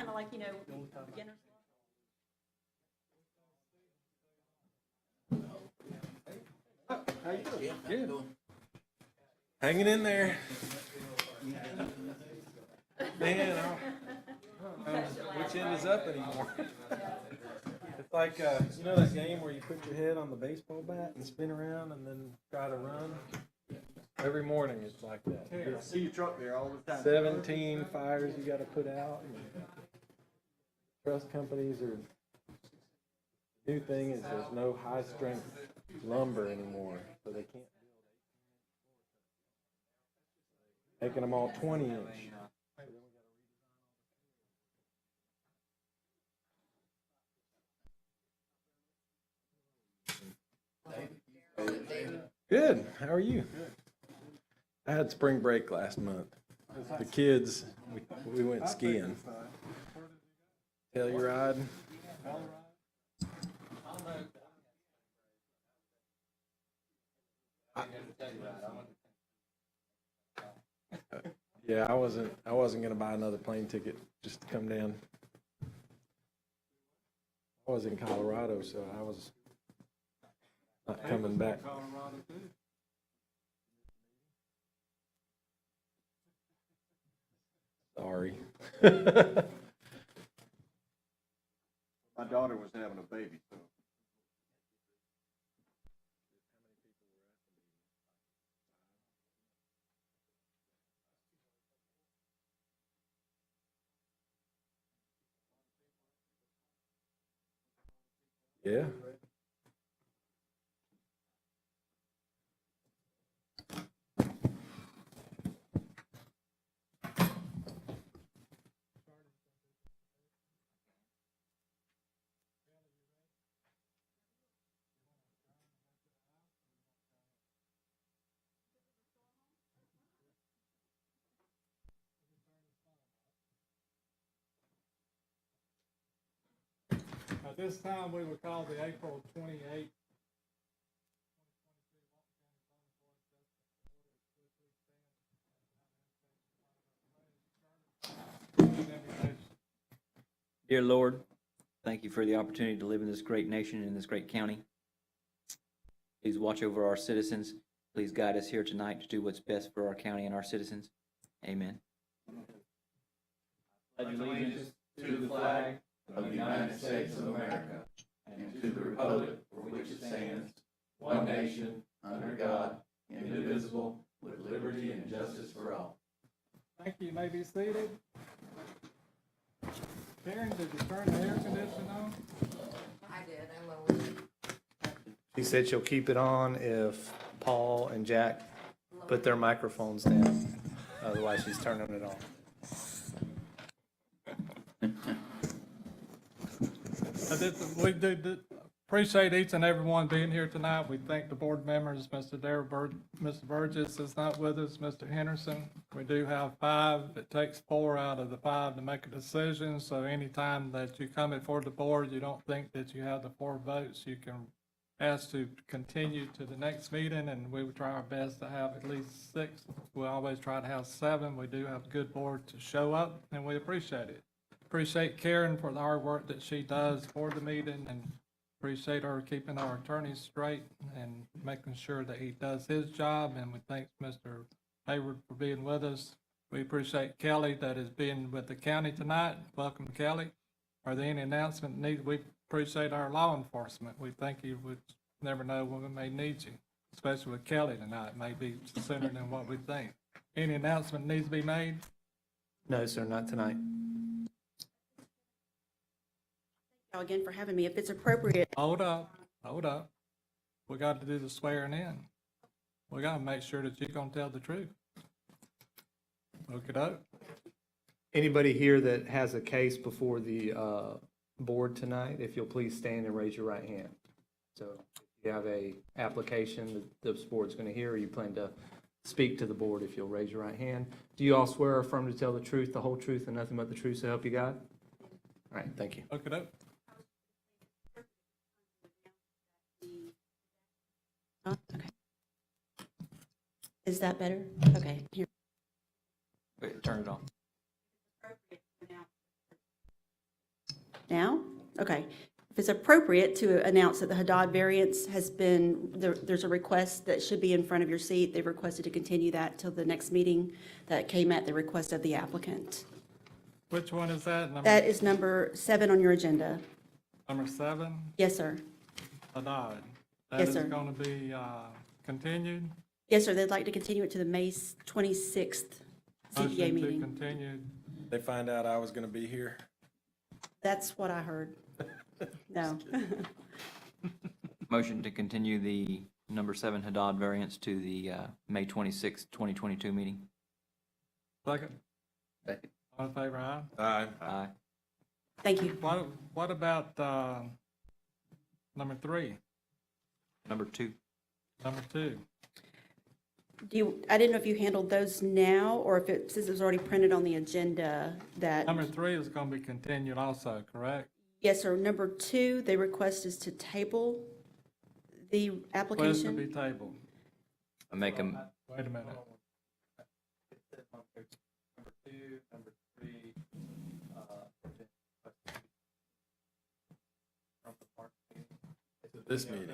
kind of like, you know, beginner's luck. How you doing? Good. Hanging in there. Man, I don't know which end is up anymore. It's like, you know that game where you put your head on the baseball bat and spin around and then try to run? Every morning it's like that. I see your truck there all the time. 17 fires you got to put out. Trust companies are. New thing is there's no high strength lumber anymore, so they can't. Making them all 20-inch. Good. How are you? I had spring break last month. The kids, we went skiing. Telluride. Yeah, I wasn't gonna buy another plane ticket just to come down. I was in Colorado, so I was not coming back. Sorry. My daughter was having a baby, so. Yeah. At this time, we will call the April 28th. Dear Lord, thank you for the opportunity to live in this great nation and in this great county. Please watch over our citizens. Please guide us here tonight to do what's best for our county and our citizens. Amen. Pledge allegiance to the flag of the United States of America and to the republic for which it stands, one nation, under God, indivisible, with liberty and justice for all. Thank you. You may be seated. Karen, did you turn the air conditioning on? I did, I lowered it. She said she'll keep it on if Paul and Jack put their microphones down. Otherwise, she's turning it on. We do appreciate each and every one being here tonight. We thank the board members. Mr. Mr. Burgess is not with us, Mr. Henderson. We do have 5. It takes 4 out of the 5 to make a decision. So anytime that you come before the board, you don't think that you have the 4 votes, you can ask to continue to the next meeting, and we will try our best to have at least 6. We always try to have 7. We do have a good board to show up, and we appreciate it. Appreciate Karen for the hard work that she does for the meeting, and appreciate her keeping our attorney straight and making sure that he does his job. And we thank Mr. Hayward for being with us. We appreciate Kelly that is being with the county tonight. Welcome, Kelly. Are there any announcement needed? We appreciate our law enforcement. We think you would never know when we may need you, especially with Kelly tonight. It may be sooner than what we think. Any announcement needs to be made? No, sir, not tonight. Again for having me. If it's appropriate. Hold up. We got to do the swearing in. We got to make sure that you're going to tell the truth. Look it up. Anybody here that has a case before the board tonight, if you'll please stand and raise your right hand. So if you have a application that this board's going to hear, or you plan to speak to the board, if you'll raise your right hand. Do you all swear or affirm to tell the truth, the whole truth, and nothing but the truth, so help you God? All right, thank you. Look it up. Oh, okay. Is that better? Okay. Here. Wait, turn it on. Now? Okay. If it's appropriate to announce that the Haddad variance has been, there's a request that should be in front of your seat. They've requested to continue that till the next meeting. That came at the request of the applicant. Which one is that? That is number 7 on your agenda. Number 7, Yes, sir. Haddad. Yes, sir. That is going to be continued. Yes, sir. They'd like to continue it to the May 26th CPA Motion to meeting. continue. They find out I was gonna be here. That's what I heard. No. Motion to continue the number 7 Haddad variance to the May 26, 2022 meeting. Second. All in favor, aye? Aye. Aye. Thank you. What about number 3, Number 2. number 2? I didn't know if you handled those now, or if it, since it was already printed on the agenda, that. Number 3 is going to be continued also, correct? Yes, sir. Number 2, the request is to table the Request to application. be tabled. I make a, Wait a minute. This meeting.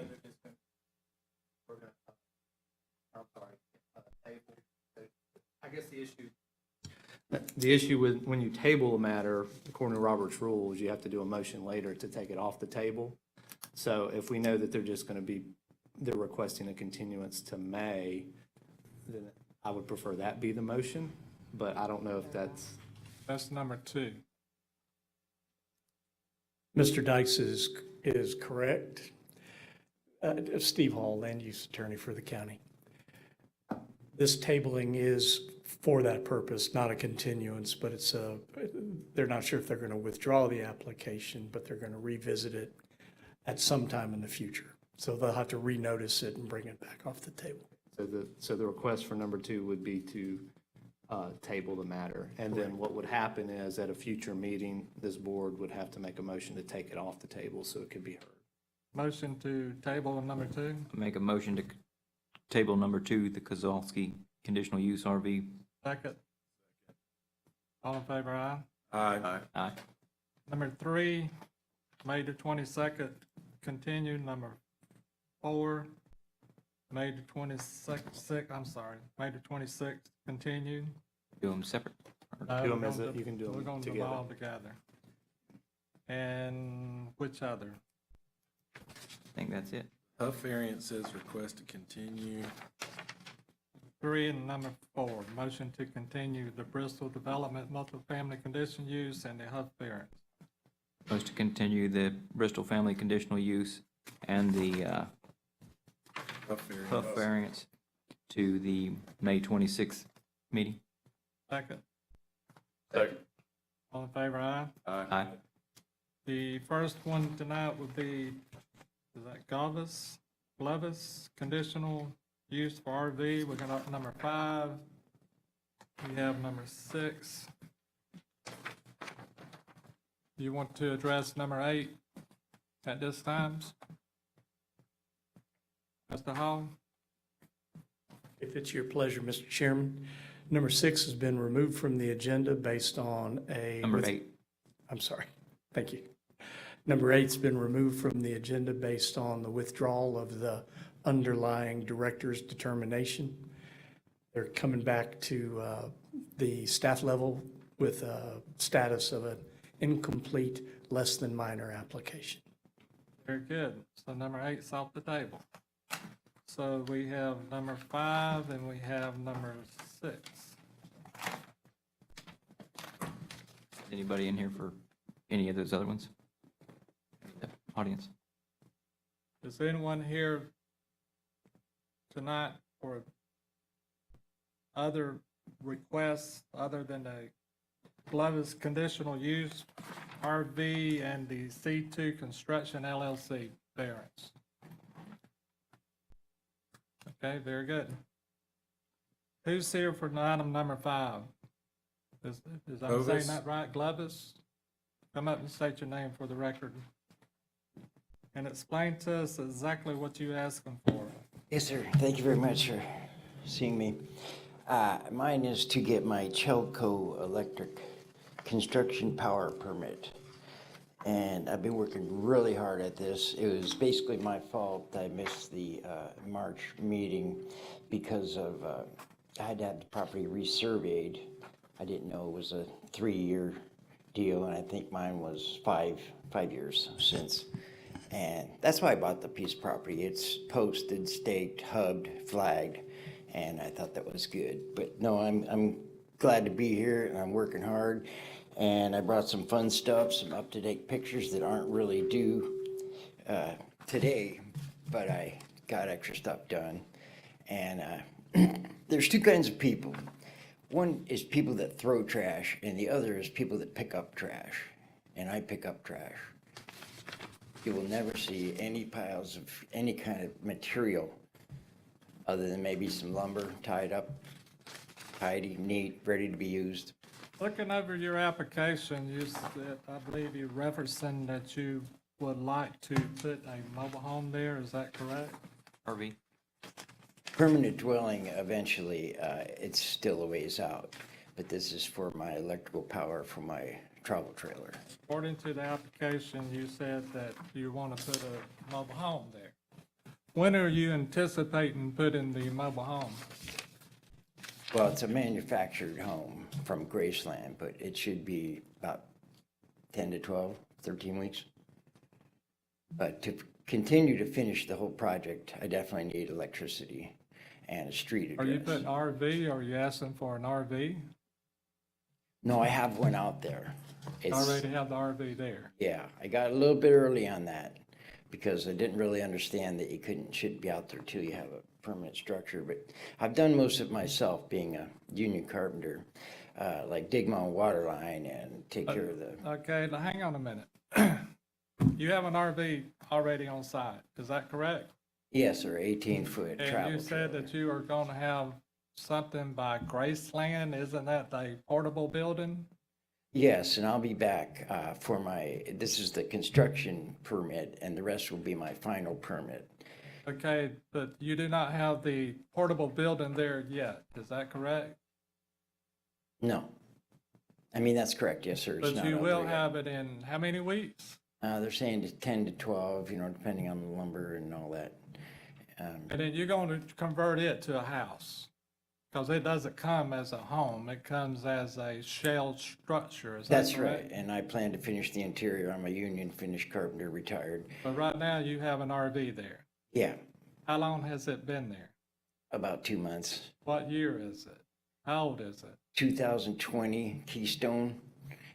I guess the issue with, when you table a matter, according to Robert's rules, you have to do a motion later to take it off the table. So if we know that they're requesting a continuance to May, then I would prefer that be the motion, but I don't know if that's. That's number 2. Mr. Dykes is correct. Steve Hall, Land Use Attorney for the county. This tabling is for that purpose, not a continuance, but they're not sure if they're going to withdraw the application, but they're going to revisit it at some time in the future. So they'll have to renotice it and bring it back off the table. So the request for number 2 would be to table the matter. And then what would happen is at a future meeting, this board would have to make a motion to take it off the table so it could be heard. Motion to table number 2. make a motion to table number 2, the Kozlowski conditional use RV. Second. All in favor, aye? Aye. Aye. Number 3, May the 22nd, continued. Number 4, May the 26th, I'm sorry, May the 26th, continued. Do them separate. No, Do them we're as gonna you can do We're them going to do them together. all together. And which other? I think that's it. Huff variance says request to continue. 3 and number 4, motion to continue the Bristol Development multifamily condition use and the Huff variance. Motion to continue the Bristol family conditional use and the Huff variance. Huff variance to the May 26th meeting. Second. Second. All in favor, aye? Aye. The first one tonight would be, is that Glovis, conditional use for RV. We got number 5. We have number 6. Do you want to address number 8 at this time? Mr. Hall? If it's your pleasure, Mr. Chairman, number 6 has been removed from the agenda based on Number 8. I'm sorry. Thank you. Number 8's been removed from the agenda based on the withdrawal of the underlying director's determination. They're coming back to the staff level with a status of an incomplete, less than minor application. Very good. So number 8's off the table. So we have number 5 and we have number 6. Anybody in here for any of those other ones? The audience? Is anyone here tonight for other requests other than the Glovis conditional use RV and the C2 Construction Llc Variance? Okay, very good. Who's here for item number 5? Is I'm saying Glovis. that right? Glovis? Come up and state your name for the record. And explain to us exactly what you asking for. Yes, sir. Thank you very much for seeing me. Mine is to get my Chelco electric construction power permit. and I've been working really hard at this. It was basically my fault. I missed the March meeting because of, I had to have the property resurveyed. I didn't know it was a 3-year deal, and I think mine was five years since. And that's why I bought the piece of property. It's posted, staked, hubbed, flagged, and I thought that was good. But no, I'm glad to be here, and I'm working hard. And I brought some fun stuff, some up-to-date pictures that aren't really due today, but I got extra stuff done. And there's two kinds of people. One is people that throw trash, and the other is people that pick up trash. And I pick up trash. You will never see any piles of any kind of material other than maybe some lumber tied up, tidy, neat, ready to be used. Looking over your application, you said, I believe you're referencing that you would like to put a mobile home there, is that correct? RV? Permanent dwelling eventually, it's still a ways out, but this is for my electrical power for my travel trailer. According to the application, you said that you want to put a mobile home there. When are you anticipating putting the mobile home? Well, it's a manufactured home from Graceland, but it should be about 10 to 12, 13 weeks. But to continue to finish the whole project, I definitely need electricity and a street Are you address. putting RV, or are you asking for an RV? No, I have one out there. It's, Already have the RV there. yeah, I got a little bit early on that because I didn't really understand that shouldn't be out there till you have a permanent structure. But I've done most of it myself, being a union carpenter, like dig my own water line and take care of the. Okay, now hang on a minute. You have an RV already on site, is that correct? Yes, sir, 18-foot travel And you said trailer. that you are going to have something by Graceland, isn't that a portable building? Yes, and I'll be back for this is the construction permit, and the rest will be my final permit. Okay, but you do not have the portable building there yet, is that correct? No. I mean, that's correct, yes, sir. It's But not you out will there yet. have it in how many weeks? They're saying 10 to 12, depending on the lumber and all that. And then you're going to convert it to a house? Because it doesn't come as a home, it comes as a shell structure, is that That's correct? right, and I plan to finish the interior. I'm a union finished carpenter, retired. But right now you have an RV there. Yeah, How long has it been there? about 2 months. What year is it? How old is it? 2020 Keystone.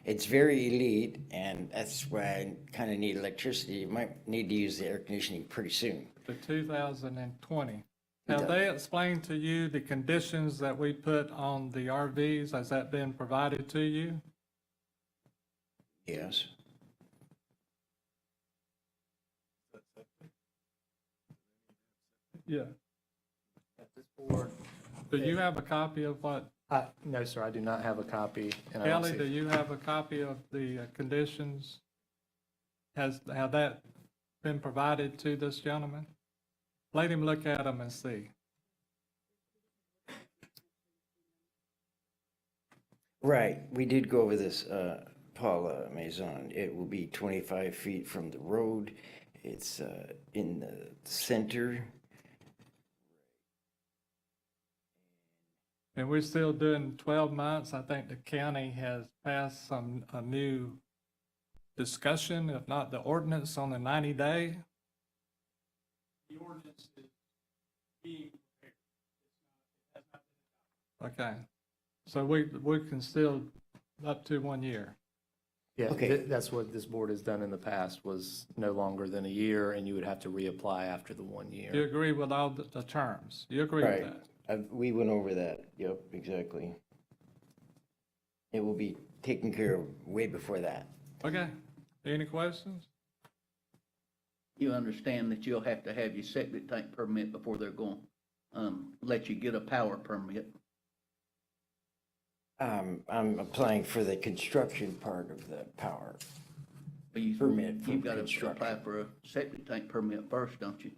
It's very elite, and that's why I kind of need electricity. You might need to use the air conditioning pretty soon. The 2020. Have they explained to you the conditions that we put on the RVs? Has that been provided to you? Yes. Yeah. Do you have a copy of what, No, sir, I do not have a copy. And I don't Kelly, see- do you have a copy of the conditions? Have that been provided to this gentleman? Let him look at them and see. Right, we did go over this, Paula Maison. It will be 25 feet from the road. It's in the center. And we're still doing 12 months. I think the county has passed a new discussion, if not the ordinance, on the 90-day. The ordinance is being prepared. Okay, so we can still, up to 1 year. Yeah, Okay. that's what this board has done in the past, was no longer than a year, and you would have to reapply after the 1 You year. agree with all the terms? You agree with Right. that? We went over that. Yep, exactly. It will be taken care of way before that. Okay, any questions? You understand that you'll have to have your septic tank permit before they're going to let you get a power permit. I'm applying for the construction part of the power. But you- Permit for You've got to construction. apply for a septic tank permit first, don't you?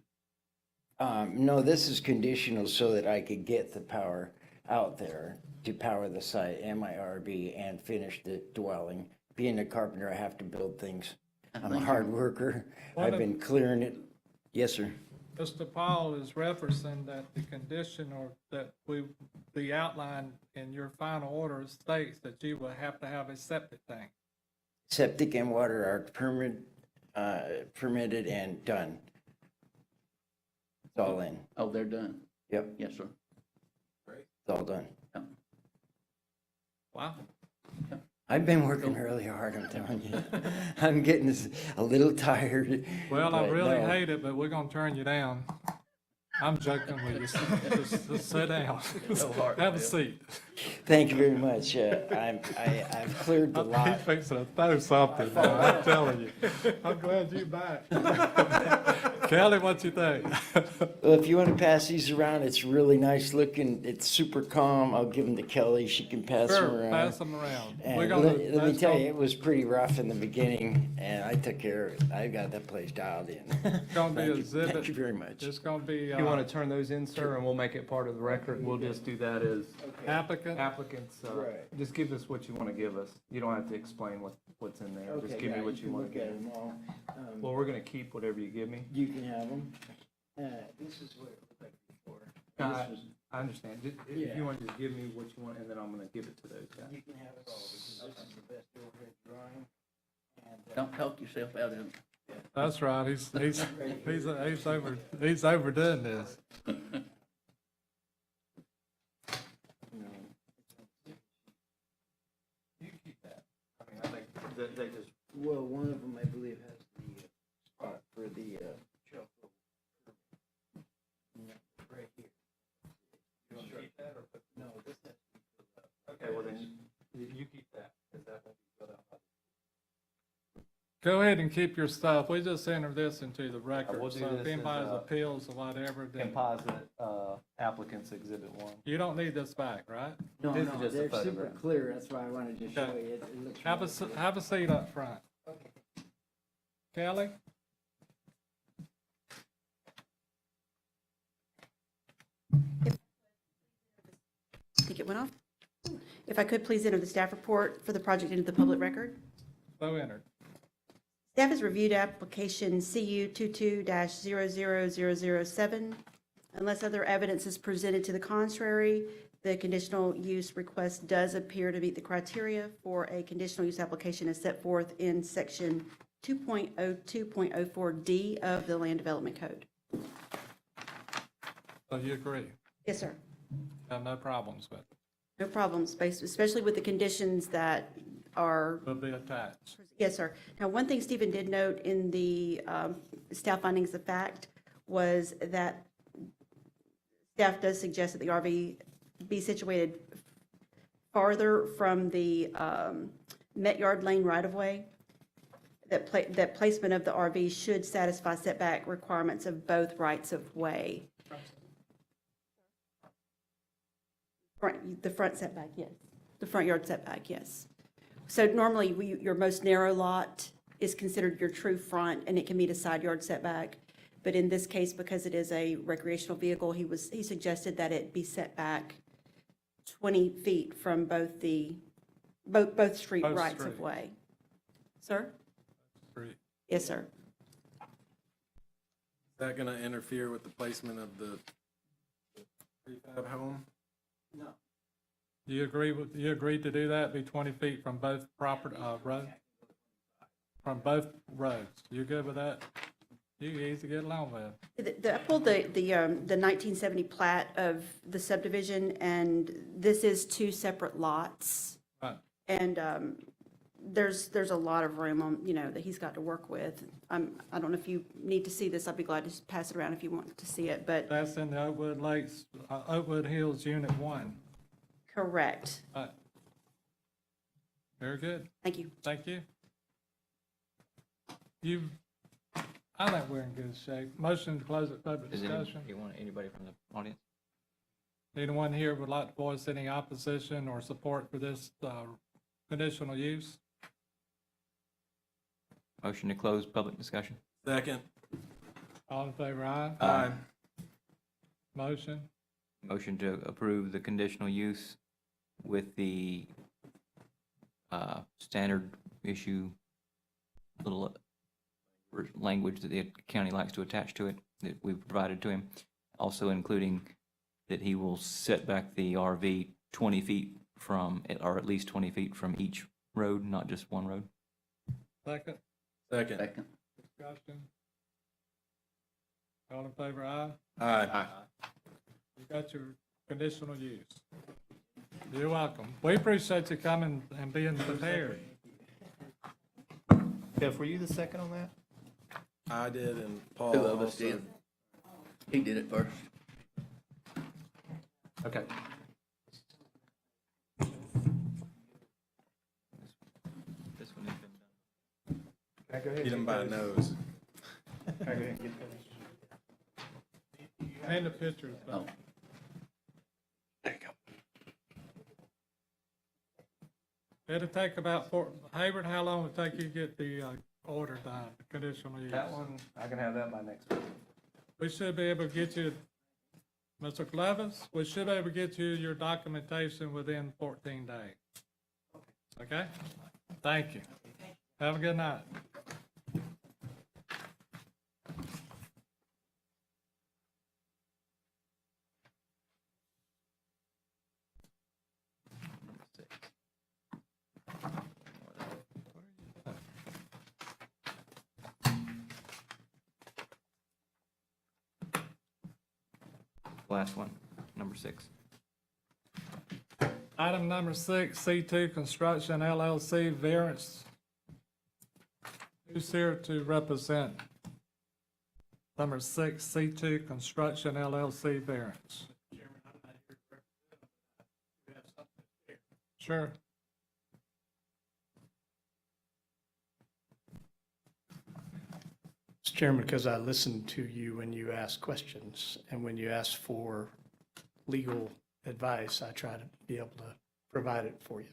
No, this is conditional so that I could get the power out there to power the site and my RV and finish the dwelling. Being a carpenter, I have to build things I'm a hard worker. One I've of- been clearing it. Yes, sir. Mr. Paul is referencing that the condition or that the outline in your final order states that you will have to have a septic tank. Septic and water are permitted and done. It's all in. Oh, they're done? Yep, Yes, sir. it's all done. Wow. I've been working really hard, I'm telling you. I'm getting a little tired. Well, I but really no. hate it, but we're gonna turn you down. I'm joking with you. Just sit down. Have a seat. Thank you very much. I've cleared the He's lot. fixing to throw something, now, I'm telling you. I'm glad you're back. Kelly, what you think? Well, if you want to pass these around, it's really nice looking. It's super calm. I'll give them to Kelly. She can pass them Sure, around. pass them around. And We're gonna- let me that's tell gonna- you, it was pretty rough in the beginning, and I took care of it. I got that place dialed in. It's gonna be Thank you. exhibit. Thank you very much. It's gonna be You want to turn those in, sir, and we'll make it part of the record? We'll just do that as applicant. applicants. Right. Just give us what you want to give us. You don't have to explain what's in there. Just give me what you want to give. them all. Well, we're going to keep whatever you give me. You can have them. This is what it looked like before. No, This was- I understand. If Yeah. you want to just give me what you want, and then I'm going to give it to those guys. You can have it all, because this is the best overhead drawing. And, Don't talk yourself out of it. That's right, he's overdone this. You keep that. I mean, I think they just. well, one of them, I believe, has the spot for the shelf. Right here. You want to keep that or put? No, this has. Okay, well then, you keep that, because that won't be filled out by. Go ahead and keep your stuff, we just enter this into the record, we'll do so if this as, anybody's appeals or whatever, then Composite, applicants exhibit 1. you don't need this back, right? No, This is no, just a they're super photograph. clear, that's why I wanted to show Okay. you. It looks Have really a, good. have a seat up front. Kelly? I think it went off. If I could, please enter the staff report for the project into the public record. So entered. Staff has reviewed application CU 22-00007. Unless other evidence is presented to the contrary, the conditional use request does appear to meet the criteria for a conditional use application as set forth in section 2.02.04D of the Land Development Code. So you agree? Yes, sir. Have no problems with it? No problems, especially with the conditions that are Will be attached. Yes, sir. Now, one thing Stephen did note in the staff findings of fact was that staff does suggest that the RV be situated farther from the Met Yard Lane right-of-way. That placement of the RV should satisfy setback requirements of both rights-of-way. The front setback, yes. The front yard setback, yes. So normally, your most narrow lot is considered your true front, and it can meet a side yard setback. But in this case, because it is a recreational vehicle, he suggested that it be set back 20 feet from both street Both rights street. of way. Sir? Street. Yes, sir. Is that gonna interfere with the placement of the prefab home? You agree to do that, be 20 feet from both property, road? From both roads, you good with that? You easy to get along with. I pulled the 1970 plat of the subdivision, and this is two separate lots. Right. And there's a lot of room on, that he's got to work with. I don't know if you need to see this. I'd be glad to pass it around if you want to see it, but That's in the Oakwood Lakes, Oakwood Hills Unit 1. correct. Right. Very good, Thank you. thank you. I think we're in good shape. Motion to close it public Does discussion. anybody from the audience? Anyone here would like to voice any opposition or support for this conditional use? Motion to close public discussion. Second. All in favor, aye? Aye. Motion, Motion to approve the conditional use with the standard issue, little language that the county likes to attach to it that we've provided to him. Also including that he will set back the RV 20 feet from, or at least 20 feet from each road, not just one road. Second, Second. discussion. All in favor, aye? Aye. You got your conditional use. You're welcome. We appreciate you coming and being prepared. Jeff, were you the second on that? I did, and Paul Two of us also. did. He did it first. Okay. This one has been done. Can I go ahead Get him and by get the those? nose. Can I go ahead and get those? And the pictures back. Oh. There you go. It'll take about Hayward, how long will it take you to get the order done, the conditional use? That one, I can have that by next week. We should be able to get you, Mr. Clevis, we should be able to get you your documentation within 14 days. Okay? Thank you. Have a good night. Last one, number 6. Item number 6, C2 Construction LLC Variance. Who's here to represent? Number 6, C2 Construction LLC Variance. Sure. Mr. Chairman, because I listened to you when you asked questions, and when you asked for legal advice, I try to be able to provide it for you.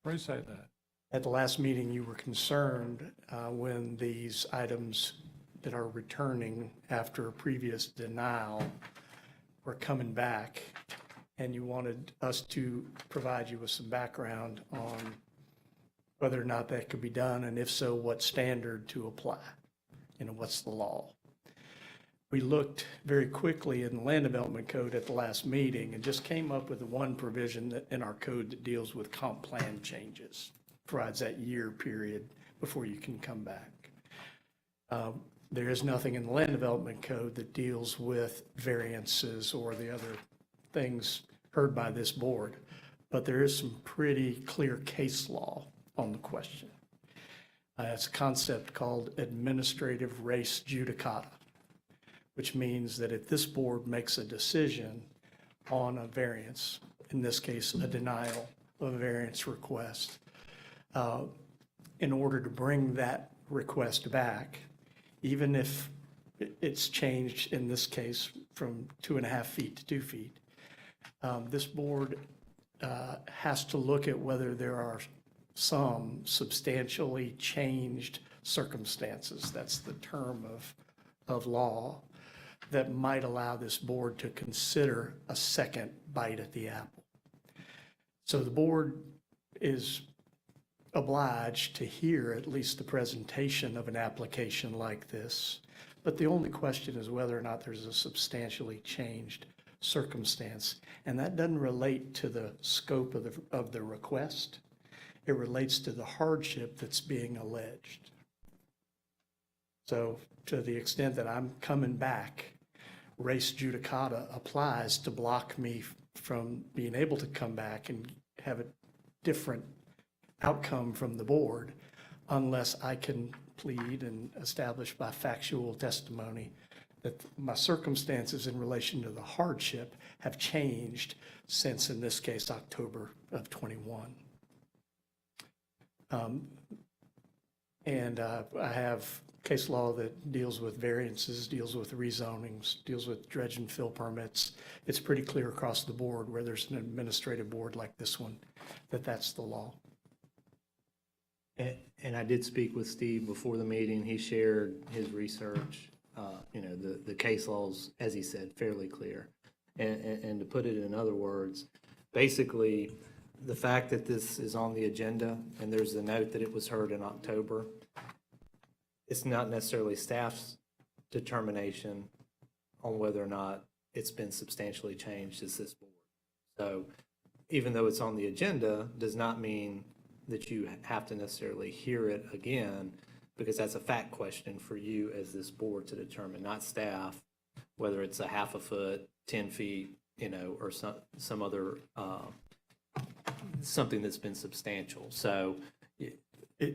Appreciate that. At the last meeting, you were concerned when these items that are returning after a previous denial were coming back, and you wanted us to provide you with some background on whether or not that could be done, and if so, what standard to apply. What's the law? We looked very quickly in the Land Development Code at the last meeting and just came up with the one provision that in our code that deals with comp plan changes, provides that year period before you can come back. There is nothing in the Land Development Code that deals with variances or the other things heard by this board, but there is some pretty clear case law on the question. It's a concept called administrative res judicata, which means that if this board makes a decision on a variance, in this case, a denial of a variance request, in order to bring that request back, even if it's changed, in this case, from 2.5 feet to 2 feet, this board has to look at whether there are some substantially changed circumstances, that's the term of law, that might allow this board to consider a second bite at the apple. So the board is obliged to hear at least the presentation of an application like this, but the only question is whether or not there's a substantially changed circumstance, and that doesn't relate to the scope of the request. It relates to the hardship that's being alleged. So to the extent that I'm coming back, res judicata applies to block me from being able to come back and have a different outcome from the board unless I can plead and establish by factual testimony that my circumstances in relation to the hardship have changed since, in this case, October of '21. I have case law that deals with variances, deals with rezonings, deals with dredge and fill permits. It's pretty clear across the board where there's an administrative board like this one, that that's the law. And I did speak with Steve before the meeting. He shared his research. The case law's, as he said, fairly clear. And to put it in other words, basically, the fact that this is on the agenda and there's a note that it was heard in October, it's not necessarily staff's determination on whether or not it's been substantially changed as this board. So even though it's on the agenda, does not mean that you have to necessarily hear it again, because that's a fact question for you as this board to determine, not staff, whether it's a half a foot, 10 feet, or some other, something that's been substantial. So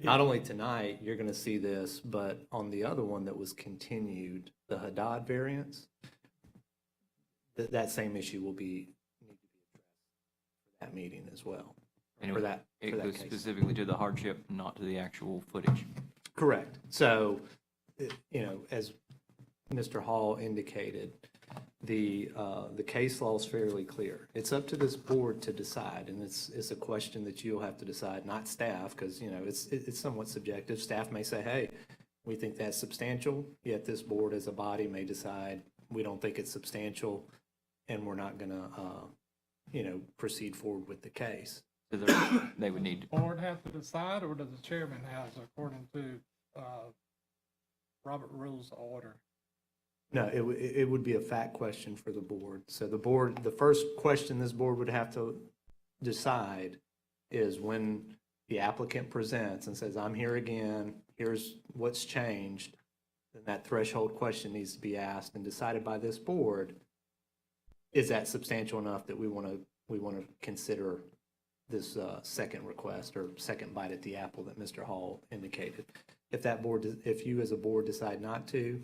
not only tonight, you're going to see this, but on the other one that was continued, the Haddad variance, that same issue will need to be addressed for that meeting as well. And For that it goes case. specifically to the hardship, not to the actual footage. Correct. So, as Mr. Hall indicated, the case law is fairly clear. It's up to this board to decide, and it's a question that you'll have to decide, not staff, because, it's somewhat subjective. Staff may say, hey, we think that's substantial, yet this board as a body may decide, we don't think it's substantial, and we're not going to, proceed forward with the case. So they would need to. Board have to decide, or does the chairman have, according to Robert Rules of Order? No, it would be a fact question for the board. So the first question this board would have to decide is when the applicant presents and says, I'm here again, here's what's changed, then that threshold question needs to be asked and decided by this board. Is that substantial enough that we want to consider this second request or second bite at the apple that Mr. Hall indicated? If you as a board decide not to,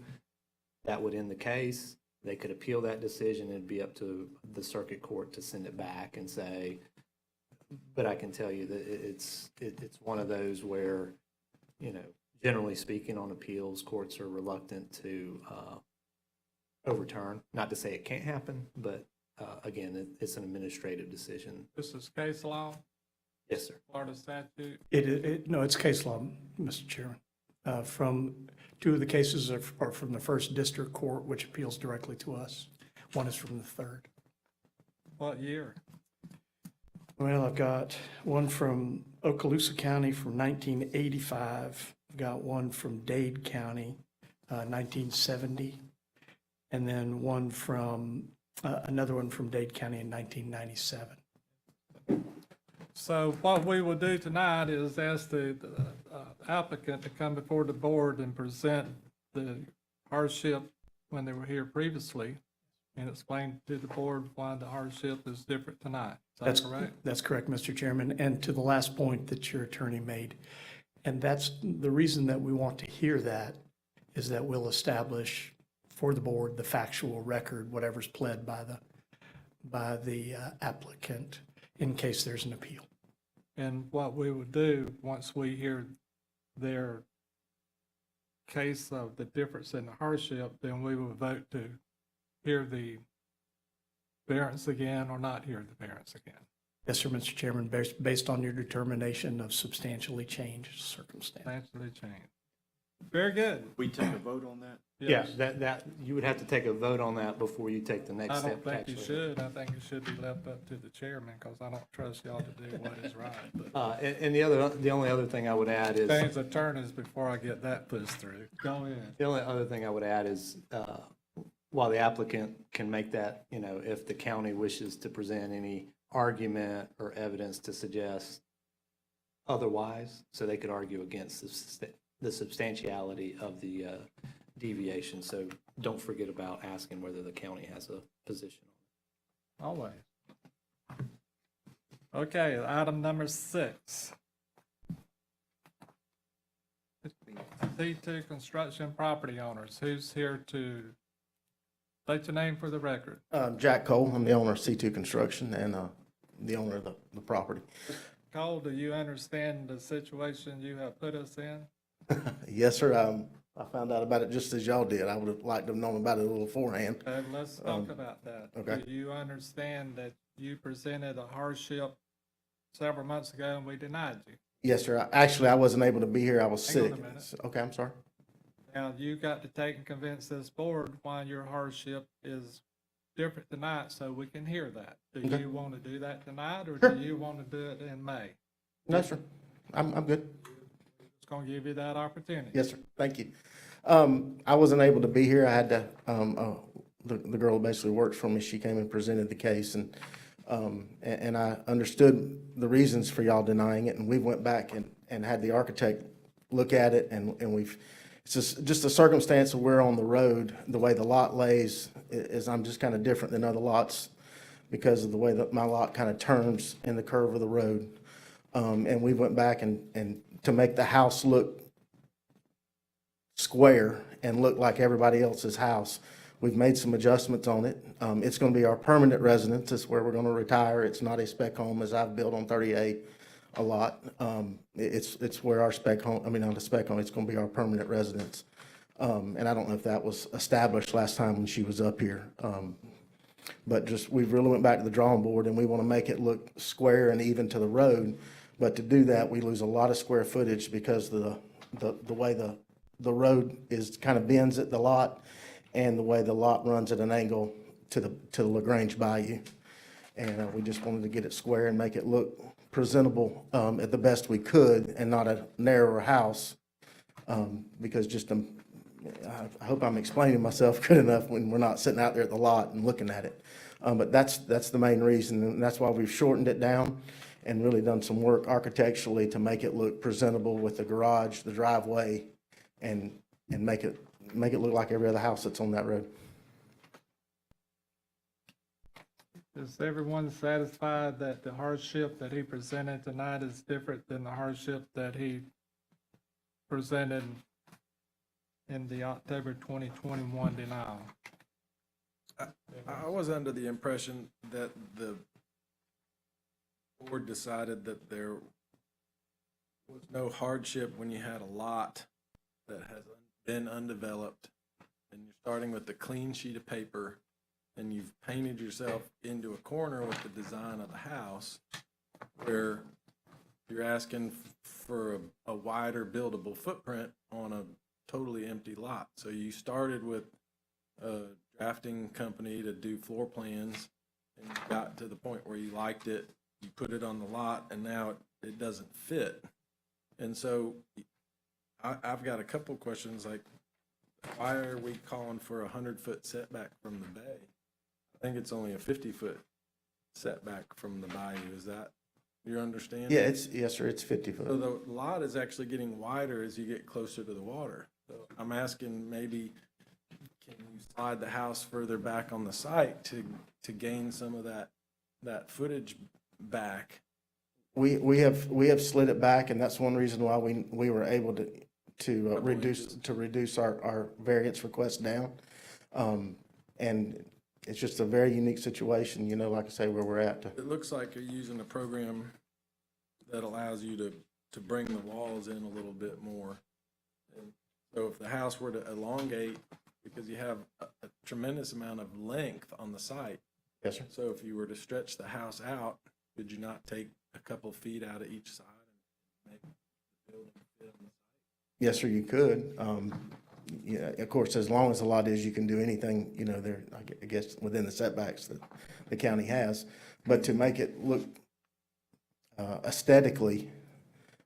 that would end the case. They could appeal that decision. It'd be up to the circuit court to send it back and say, but I can tell you that it's one of those where, generally speaking on appeals, courts are reluctant to overturn. Not to say it can't happen, but again, it's an administrative decision. This is case law, Yes, sir. Florida statute. No, it's case law, Mr. Chairman. From two of the cases are from the first district court, which appeals directly to us. One is from the third. What year? Well, I've got one from Okaloosa County from 1985. I've got one from Dade County, 1970. And then one from, another one from Dade County in 1997. So what we will do tonight is ask the applicant to come before the board and present the hardship when they were here previously and explain to the board why the hardship is different tonight. Is that correct? That's correct, Mr. Chairman. And to the last point that your attorney made, and that's the reason that we want to hear that, is that we'll establish for the board the factual record, whatever's pled by the applicant in case there's an appeal. And what we would do, once we hear their case of the difference in the hardship, then we will vote to hear the variance again or not hear the variance again. Yes, sir, Mr. Chairman, based on your determination of substantially changed circumstance. Substantially changed. Very good. We take a vote on that? Yeah, that you would have to take a vote on that before you take the next I step. don't think you actually. should. I think it should be left up to the chairman because I don't trust y'all to do what is right. But And the only other thing I would add is, change attorneys before I get that pushed through. Go ahead. the only other thing I would add is, while the applicant can make that, if the county wishes to present any argument or evidence to suggest otherwise, so they could argue against the substantiality of the deviation. So don't forget about asking whether the county has a position. Always. Okay, item number 6. C2 Construction Property Owners. Who's here to state your name for the record? Jack Cole, I'm the owner of C2 Construction and the owner of the property. Cole, do you understand the situation you have put us in? Yes, sir, I found out about it just as y'all did. I would have liked to have known about it a little beforehand. Let's talk about that. okay. Do you understand that you presented a hardship several months ago and we denied you? Yes, sir. Actually, I wasn't able to be here. I was Hang on sick. a minute. Okay, I'm sorry. Now, you got to take and convince this board why your hardship is different tonight so we can hear that. Do Okay. you want to do that tonight or Sure. do you want to do it in May? No, sir. I'm good. going to give you that opportunity. Yes, sir. Thank you. I wasn't able to be here. I had to, the girl who basically works for me, she came and presented the case, and I understood the reasons for y'all denying it, and we went back and had the architect look at it, and it's just a circumstance of where on the road, the way the lot lays is I'm just kind of different than other lots because of the way that my lot kind of turns in the curve of the road. And we went back and to make the house look square and look like everybody else's house, we've made some adjustments on it. It's going to be our permanent residence. It's where we're going to retire. It's not a spec home as I've built on 38 a lot. It's where our spec home, I mean, not a spec home, it's going to be our permanent residence. And I don't know if that was established last time when she was up here. But just, we really went back to the drawing board and we want to make it look square and even to the road. But to do that, we lose a lot of square footage because the way the road is kind of bends at the lot and the way the lot runs at an angle to the LaGrange Bayou. And we just wanted to get it square and make it look presentable at the best we could and not a narrower house. Because just, I hope I'm explaining myself good enough when we're not sitting out there at the lot and looking at it. But that's the main reason, and that's why we've shortened it down and really done some work architecturally to make it look presentable with the garage, the driveway, and make it look like every other house that's on that road. Is everyone satisfied that the hardship that he presented tonight is different than the hardship that he presented in the October 2021 denial? I was under the impression that the board decided that there was no hardship when you had a lot that has been undeveloped and you're starting with a clean sheet of paper and you've painted yourself into a corner with the design of the house where you're asking for a wider buildable footprint on a totally empty lot. So you started with a drafting company to do floor plans and you got to the point where you liked it, you put it on the lot, and now it doesn't fit. And so I've got a couple questions, like, why are we calling for a 100-foot setback from the bay? I think it's only a 50-foot setback from the bayou. Is that your understanding? Yeah, yes, sir, it's 50 So foot. the lot is actually getting wider as you get closer to the water. So I'm asking, maybe can you slide the house further back on the site to gain some of that footage back? We have slid it back, and that's one reason why we were able to reduce our variance request down. And it's just a very unique situation, like I say, where we're at. It looks like you're using a program that allows you to bring the walls in a little bit more. And so if the house were to elongate, because you have a tremendous amount of length on the site. Yes, sir. So if you were to stretch the house out, could you not take a couple feet out of each side and make the building fit on the site? Yes, sir, you could. Yeah, of course, as long as the lot is, you can do anything, there, I guess, within the setbacks that the county has. But to make it look aesthetically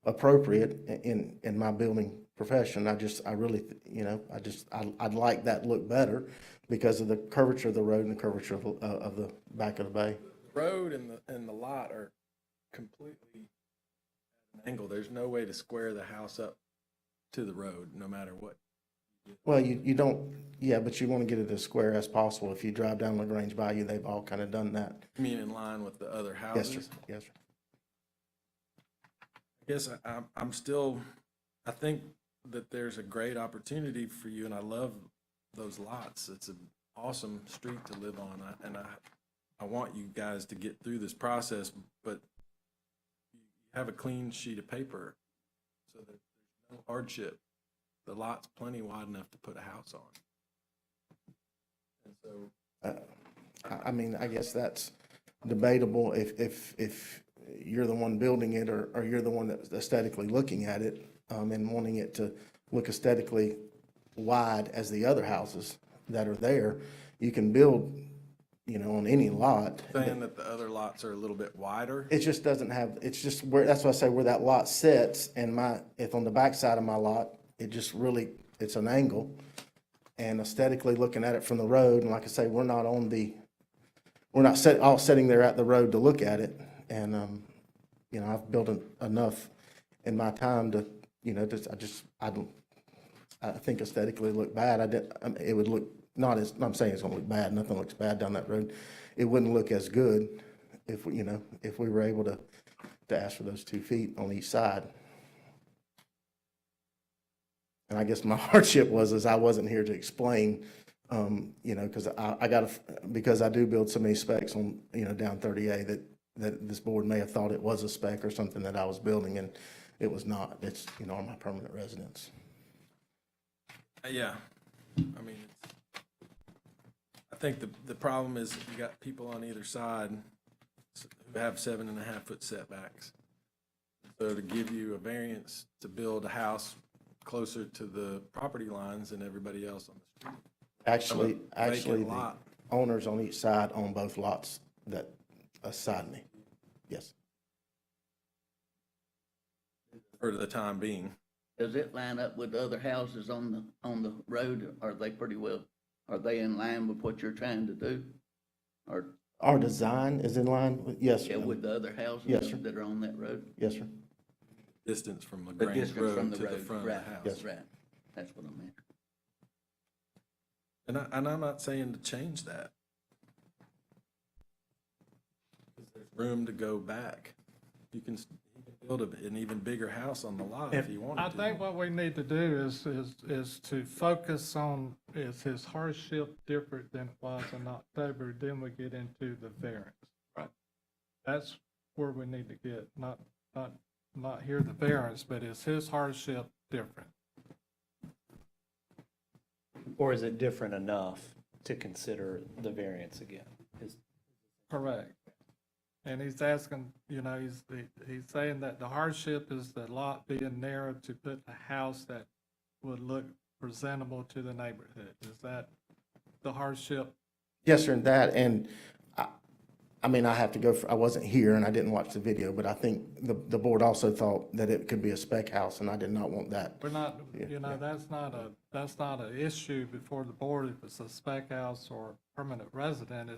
appropriate in my building profession, I'd like that look better because of the curvature of the road and the curvature of the back of the bay. The road and the lot are completely at an angle. There's no way to square the house up to the road, no matter what. Well, you don't, yeah, but you want to get it as square as possible. If you drive down LaGrange Bayou, they've all kind of done that. You mean in line with the other Yes, houses? sir. Yes, sir. I guess I think that there's a great opportunity for you, and I love those lots. It's an awesome street to live on, and I want you guys to get through this process, but you have a clean sheet of paper so that there's no hardship. The lot's plenty wide enough to put a house on. And so, I guess that's debatable if you're the one building it or you're the one that's aesthetically looking at it and wanting it to look aesthetically wide as the other houses that are there. You can build on any lot. Saying that the other lots are a little bit wider. It just doesn't have, it's just where, that's why I say where that lot sits, and if on the backside of my lot, it just really, it's an angle. And aesthetically looking at it from the road, and like I say, we're not all sitting there at the road to look at it. And, I've built enough in my time to, I think aesthetically it looked bad. It would look, I'm saying it's gonna look bad, nothing looks bad down that road. It wouldn't look as good if we were able to ask for those 2 feet on each side. And I guess my hardship is I wasn't here to explain, because because I do build so many specs on, down 30A that this board may have thought it was a spec or something that I was building, and it was not. It's, on my permanent residence. Yeah, I mean, I think the problem is you got people on either side who have 7.5-foot setbacks. So to give you a variance to build a house closer to the property lines than everybody else on the street. Actually, Vacant the lot. owners on each side own both lots that aside me. Yes. For the time being. Does it line up with other houses on the road? Are they in line with what you're trying to do? Or, Our design is in line with, yes, yeah, sir. with the other houses Yes, sir. that are on that road? Yes, sir. Distance from The LaGrange distance from Road the to the road, front of right, the house. Yes. right. That's what I meant. And I'm not saying to change that. There's room to go back. You can build an even bigger house on the lot if you wanted I to. think what we need to do is to focus on, is his hardship different than it was in October? Then we get into the variance. Right. That's where we need to get, not hear the variance, but is his hardship different? Or is it different enough to consider the variance again? Correct. And he's asking, he's saying that the hardship is the lot being narrow to put a house that would look presentable to the neighborhood. Is that the hardship? Yes, sir, and that, and I mean, I have to go, I wasn't here and I didn't watch the video, but I think the board also thought that it could be a spec house, and I did not want that. We're not, Yeah. that's not an issue before the board if it's a spec house or permanent resident.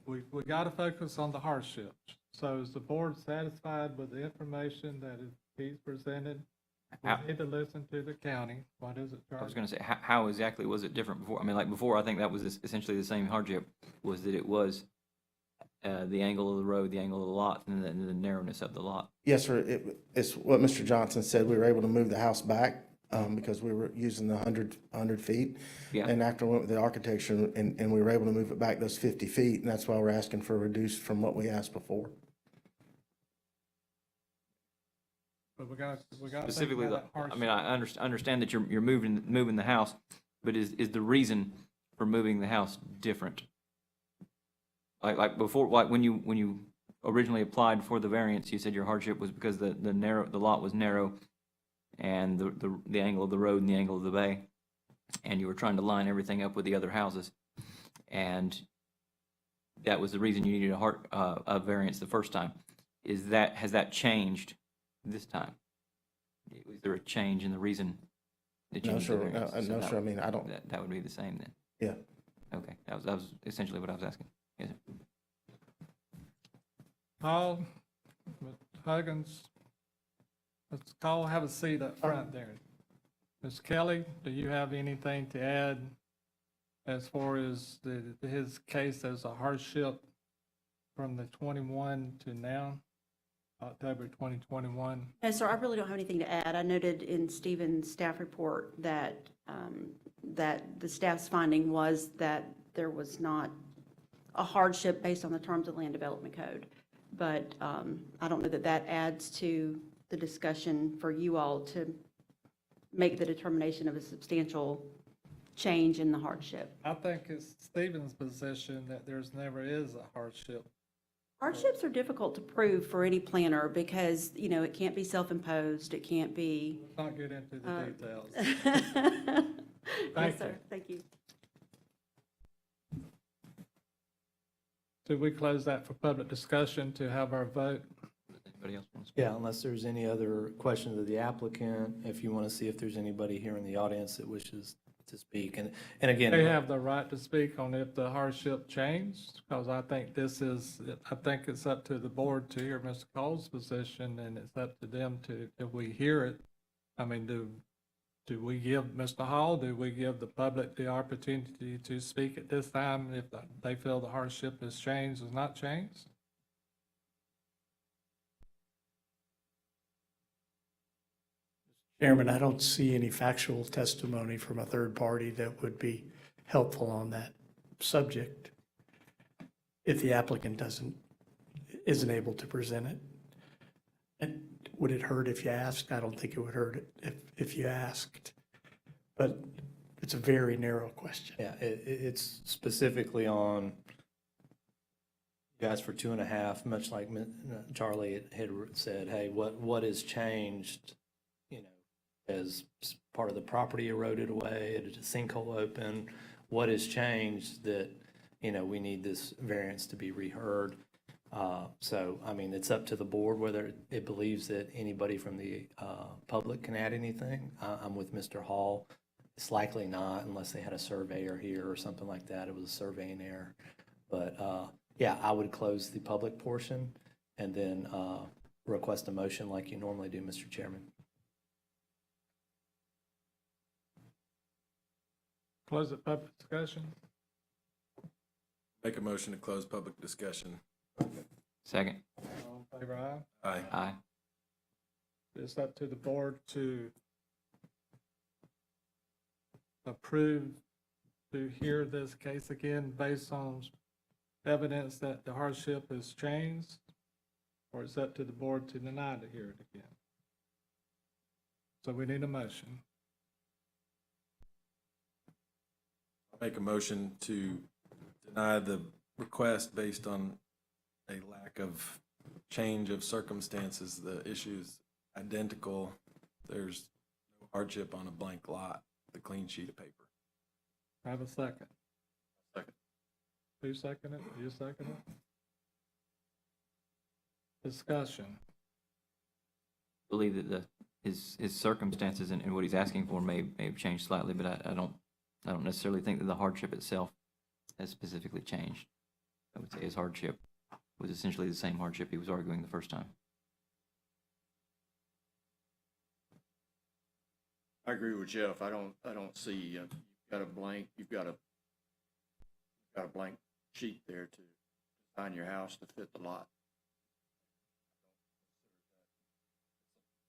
We got to focus on the hardships. So is the board satisfied with the information that he's presented? We need to listen to the county. What is it, Charlie? I was going to say, how exactly was it different before? I mean, like before, I think that was essentially the same hardship, was that it was the angle of the road, the angle of the lot, and the narrowness of the lot. Yes, sir, it's what Mr. Johnson said. We were able to move the house back because we were using the 100 feet. Yeah. And after we went with the architecture, and we were able to move it back those 50 feet, and that's why we're asking for a reduced from what we asked before. But we got Specifically, I mean, I understand that you're moving the house, but is the reason for moving the house different? Like before, like when you originally applied for the variance, you said your hardship was because the lot was narrow, and the angle of the road and the angle of the bay, and you were trying to line everything up with the other houses, and that was the reason you needed a variance the first time. Has that changed this time? Was there a change in the reason that you No, needed sir, the variance? no, sir, I mean, I don't, That would be the same then? yeah. Okay, that was essentially what I was asking. Yes, sir. Paul, Huggins, let's call, have a seat up front there. Ms. Kelly, do you have anything to add as far as his case as a hardship from the 21 to now, October 2021? No, sir, I really don't have anything to add. I noted in Stephen's staff report that, that the staff's finding was that there was not a hardship based on the terms of the Land Development Code. But I don't know that that adds to the discussion for you all to make the determination of a substantial change in the hardship. I think it's Stephen's position that there's never is a hardship. Hardships are difficult to prove for any planner because, it can't be self-imposed, it can't be. Let's not get into the details. Yes, sir, thank you. do we close that for public discussion to have our vote? Anybody else want to speak? Yeah, unless there's any other questions of the applicant, if you want to see if there's anybody here in the audience that wishes to speak. And again. They have the right to speak on if the hardship changed, because I think I think it's up to the board to hear Mr. Cole's position, and it's up to them to, if we hear it, I mean, do we give Mr. Hall, do we give the public the opportunity to speak at this time if they feel the hardship has changed, has not changed? Chairman, I don't see any factual testimony from a third party that would be helpful on that subject if the applicant isn't able to present it. And would it hurt if you asked? I don't think it would hurt if you asked, but it's a very narrow question. Yeah, it's specifically on, you guys for 2.5, much like Charlie had said, hey, what has changed, you know, as part of the property eroded away, did a sinkhole open? What has changed that, you know, we need this variance to be reheard? So, I mean, it's up to the board whether it believes that anybody from the public can add anything. I'm with Mr. Hall. It's likely not unless they had a surveyor here or something like that. It was a surveying error. But, yeah, I would close the public portion and then request a motion like you normally do, Mr. Chairman. Close the public discussion. Make a motion to close public discussion. Second. All in favor, aye? Aye. Aye. It's up to the board to approve to hear this case again based on evidence that the hardship has changed, or it's up to the board to deny to hear it again. So we need a motion. Make a motion to deny the request based on a lack of change of circumstances. The issue's identical. There's no hardship on a blank lot, the clean sheet of paper. Have a second. Second. Who seconded it? You seconded it? Discussion. Believe that his circumstances and what he's asking for may have changed slightly, but I don't necessarily think that the hardship itself has specifically changed. I would say his hardship was essentially the same hardship he was arguing the first time. I agree with Jeff. I don't see, you've got a blank sheet there to design your house to fit the lot.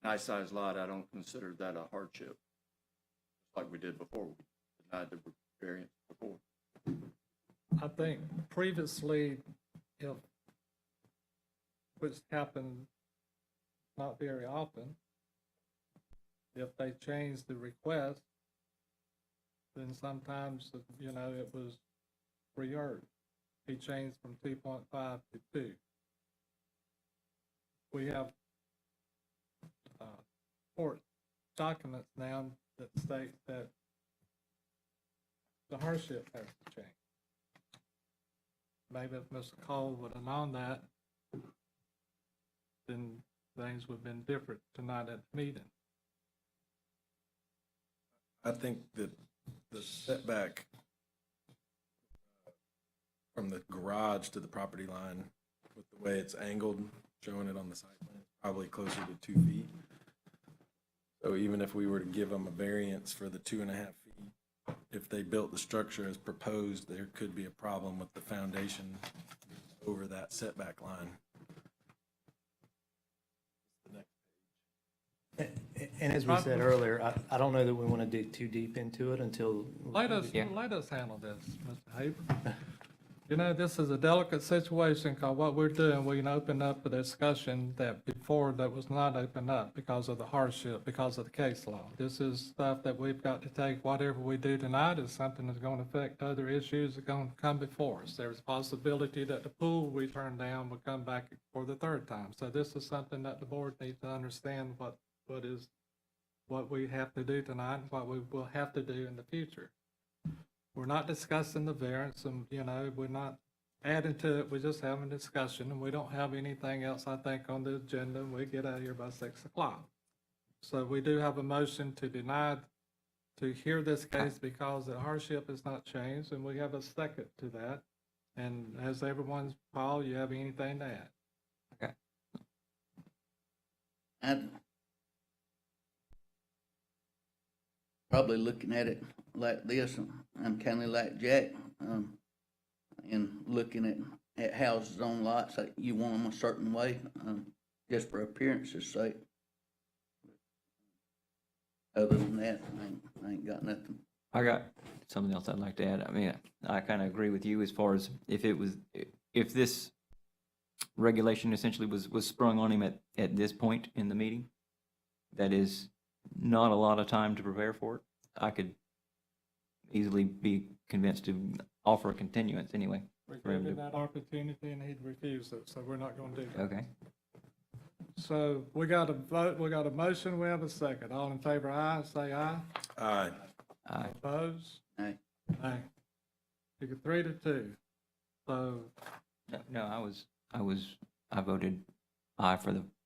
Nice sized lot, I don't consider that a hardship, like we did before. We denied the variance before. I think previously, which happened not very often, if they changed the request, then sometimes, you know, it was reheard. He changed from 2.5 to 2. We have court documents now that state that the hardship has to change. Maybe if Mr. Cole would have known that, then things would have been different tonight at the meeting. I think that the setback from the garage to the property line, with the way it's angled, showing it on the site plan, probably closer to 2 feet. So even if we were to give them a variance for the 2.5 feet, if they built the structure as proposed, there could be a problem with the foundation over that setback line. And as we said earlier, I don't know that we want to dig too deep into it until. Let us handle this, Mr. Haber. You know, this is a delicate situation, because what we're doing, we can open up a discussion that before that was not opened up because of the hardship, because of the case law. This is stuff that we've got to take. Whatever we do tonight is something that's going to affect other issues that are going to come before us. There's a possibility that the pool we turned down will come back for the third time. So this is something that the board needs to understand what we have to do tonight and what we will have to do in the future. We're not discussing the variance, and, you know, we're not adding to it, we're just having a discussion, and we don't have anything else, I think, on the agenda, and we get out of here by 6 o'clock. So we do have a motion to deny, to hear this case because the hardship has not changed, and we have a second to that. And has everyone's, Paul, you have anything to add? I'd probably looking at it like this, I'm kind of like Jack, and looking at houses on lots, like you want them a certain way, just for appearance's sake. Other than that, I ain't got nothing. I got something else I'd like to add. I mean, I kind of agree with you as far as if this regulation essentially was sprung on him at this point in the meeting, that is not a lot of time to prepare for it. I could easily be convinced to offer a continuance anyway. We for him gave him to- that opportunity, and he'd refused it, so we're not going to do that. Okay. So we got a vote, we got a motion, we have a second. All in favor, aye, say aye. Aye. Aye. Opposed? Aye. Aye. You get 3-2. So, No, I voted aye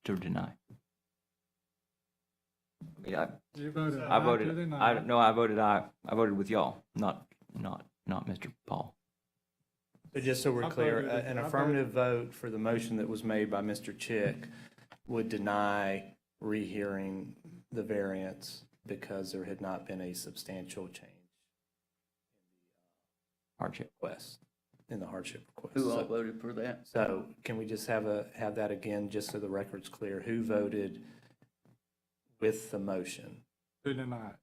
to deny. I mean, you voted I aye to voted, deny. no, I voted aye. I voted with y'all, not Mr. Paul. So just so we're I clear, voted- an I affirmative vote for the motion that was made by Mr. Chick would deny rehearing the variance because there had not been a substantial change Hardship. in the hardship request. Who all So- voted for that? So can we just have that again, just so the record's clear? Who voted with the motion? To deny.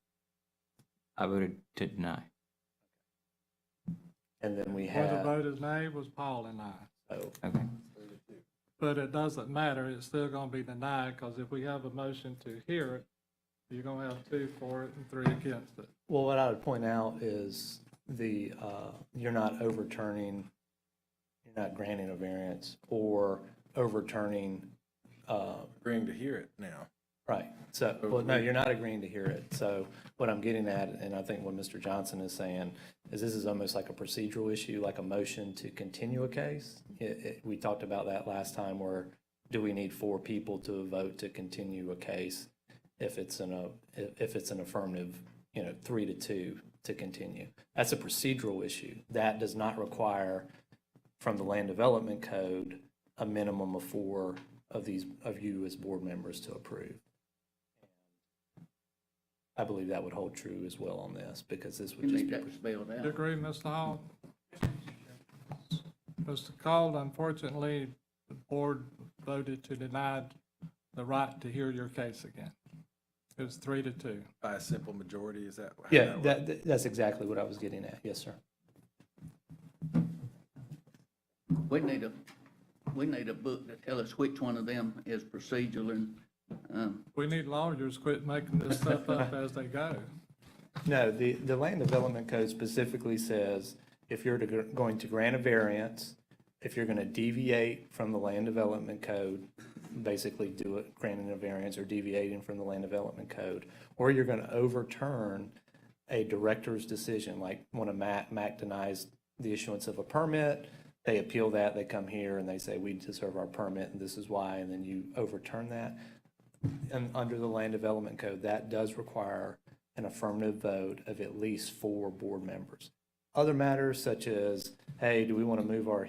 I voted to deny. And then we Where the have, vote is nay was Paul and I. oh, Okay. But it doesn't matter, it's still gonna be denied, because if we have a motion to hear it, you're gonna have 2 for it and 3 against it. well, what I would point out is you're not overturning, you're not granting a variance or overturning, Agreeing to hear it now. right. So, well, no, you're not agreeing to hear it. So what I'm getting at, and I think what Mr. Johnson is saying, is this is almost like a procedural issue, like a motion to continue a case. We talked about that last time, where do we need 4 people to vote to continue a case if it's an affirmative, 3-2 to continue. That's a procedural issue. That does not require, from the Land Development Code, a minimum of 4 of you as board members to approve. I believe that would hold true as well on this, because this You would just need be. that spelled You out. agree, Mr. Hall? Mr. Cole, unfortunately, the board voted to deny the right to hear your case again. It was 3-2. By a simple majority, is that? how Yeah, works? that's exactly what I was getting at. Yes, sir. We need a book to tell us which one of them is procedural and, We need lawyers quit making this stuff up as they go. No, the Land Development Code specifically says if you're going to grant a variance, if you're going to deviate from the Land Development Code, basically do it, granting a variance or deviating from the Land Development Code, or you're going to overturn a director's decision, like when MAC denies the issuance of a permit, they appeal that, they come here and they say, we deserve our permit and this is why, and then you overturn that. And under the Land Development Code, that does require an affirmative vote of at least 4 board members. Other matters such as, hey, do we want to move our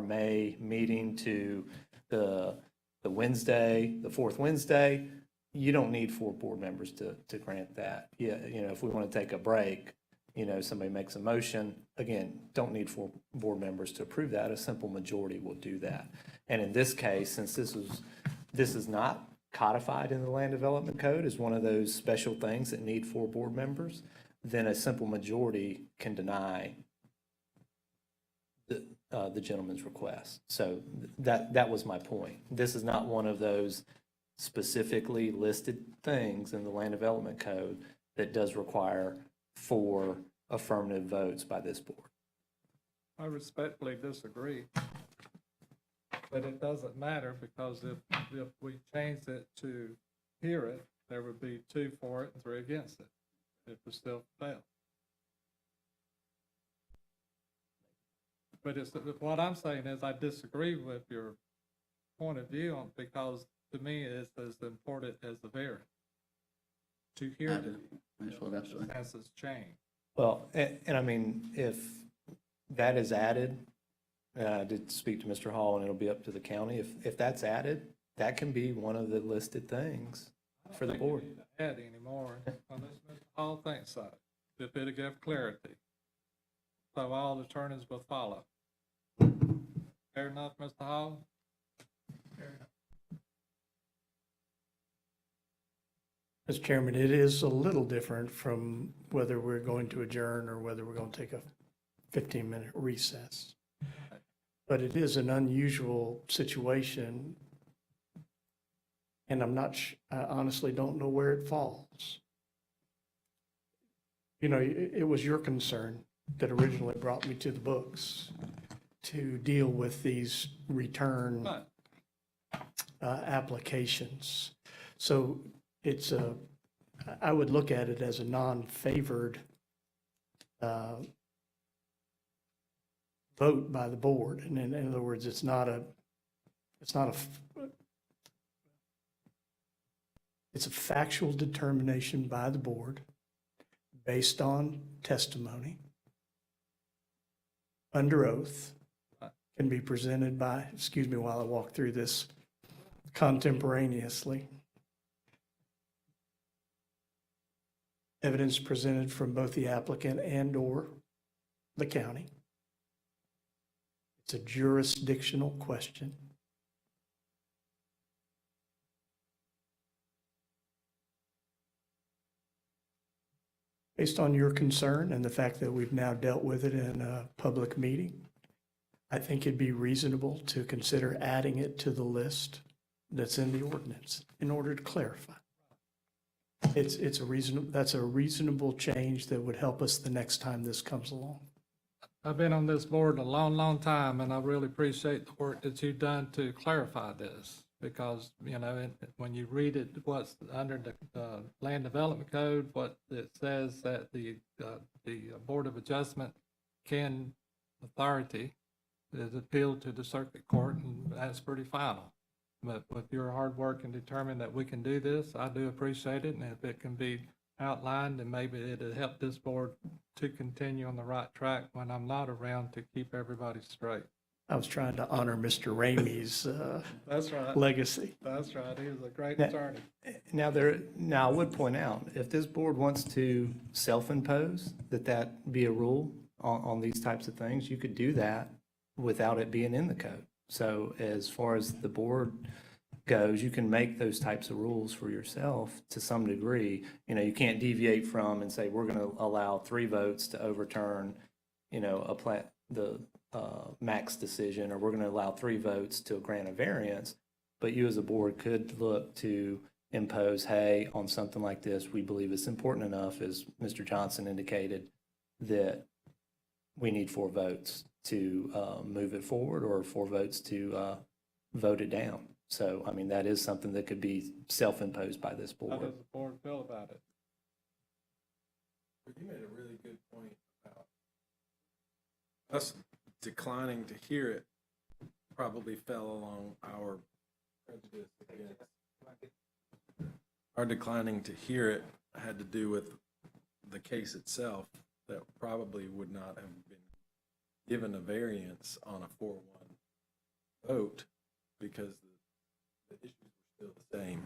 May meeting to the Wednesday, the 4th Wednesday? You don't need 4 board members to grant that. Yeah, if we want to take a break, somebody makes a motion, again, don't need 4 board members to approve that. A simple majority will do that. And in this case, since this is not codified in the Land Development Code as one of those special things that need 4 board members, then a simple majority can deny the gentleman's request. So that was my point. This is not one of those specifically listed things in the Land Development Code that does require 4 affirmative votes by this board. I respectfully disagree. But it doesn't matter, because if we change it to hear it, there would be 2 for it and 3 against it. It would still fail. But it's, what I'm saying is I disagree with your point of view on, because to me it's as important as the variance. To hear the That's what I'm saying. circumstances change. Well, and I mean, if that is added, I did speak to Mr. Hall, and it'll be up to the county. If that's added, that can be one of the listed things for the board. I don't think we need to add anymore, unless Mr. Hall thinks so, if it'll give clarity. So all attorneys will follow. Fair enough, Mr. Hall? Mr. Chairman, it is a little different from whether we're going to adjourn or whether we're going to take a 15-minute recess. But it is an unusual situation, and I honestly don't know where it falls. You know, it was your concern that originally brought me to the books to deal with these return But applications. So it's I would look at it as a non-favored vote by the board. And in other words, it's a factual determination by the board based on testimony under oath, can be presented by, excuse me while I walk through this contemporaneously. Evidence presented from both the applicant and/or the county. It's a jurisdictional question. Based on your concern and the fact that we've now dealt with it in a public meeting, I think it'd be reasonable to consider adding it to the list that's in the ordinance in order to clarify. That's a reasonable change that would help us the next time this comes along. I've been on this board a long, long time, and I really appreciate the work that you've done to clarify this. Because, you know, when you read it, what's under the Land Development Code, what it says that the Board of Adjustment can authority is appeal to the circuit court, and that's pretty final. But with your hard work and determined that we can do this, I do appreciate it, and if it can be outlined, and maybe it'll help this board to continue on the right track when I'm not around to keep everybody straight. I was trying to honor Mr. Ramey's That's right. legacy. That's right. He was a great attorney. Now, I would point out, if this board wants to self-impose that be a rule on these types of things, you could do that without it being in the code. So as far as the board goes, you can make those types of rules for yourself to some degree. You know, you can't deviate from and say, we're going to allow 3 votes to overturn, you know, the max decision, or we're going to allow 3 votes to grant a variance. But you as a board could look to impose, hey, on something like this, we believe it's important enough, as Mr. Johnson indicated, that we need 4 votes to move it forward, or 4 votes to vote it down. So, I mean, that is something that could be self-imposed by this How board. does the board feel about it? You made a really good point about us declining to hear it probably fell along our prejudice against. Our declining to hear it had to do with the case itself, that probably would not have been given a variance on a 4-1 vote because the issues were still the same.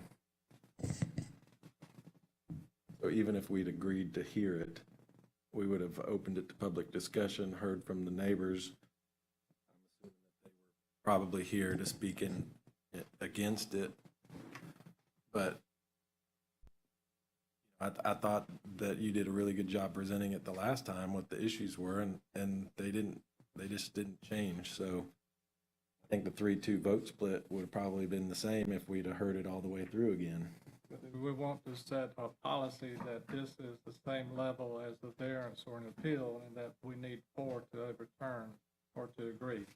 So even if we'd agreed to hear it, we would have opened it to public discussion, heard from the neighbors. I'm assuming that they were probably here to speak against it. But I thought that you did a really good job presenting it the last time, what the issues were, and they just didn't change. So I think the 3-2 vote split would have probably been the same if we'd have heard it all the way through again. We want to set a policy that this is the same level as the variance or an appeal, and that we need 4 to overturn or to agree.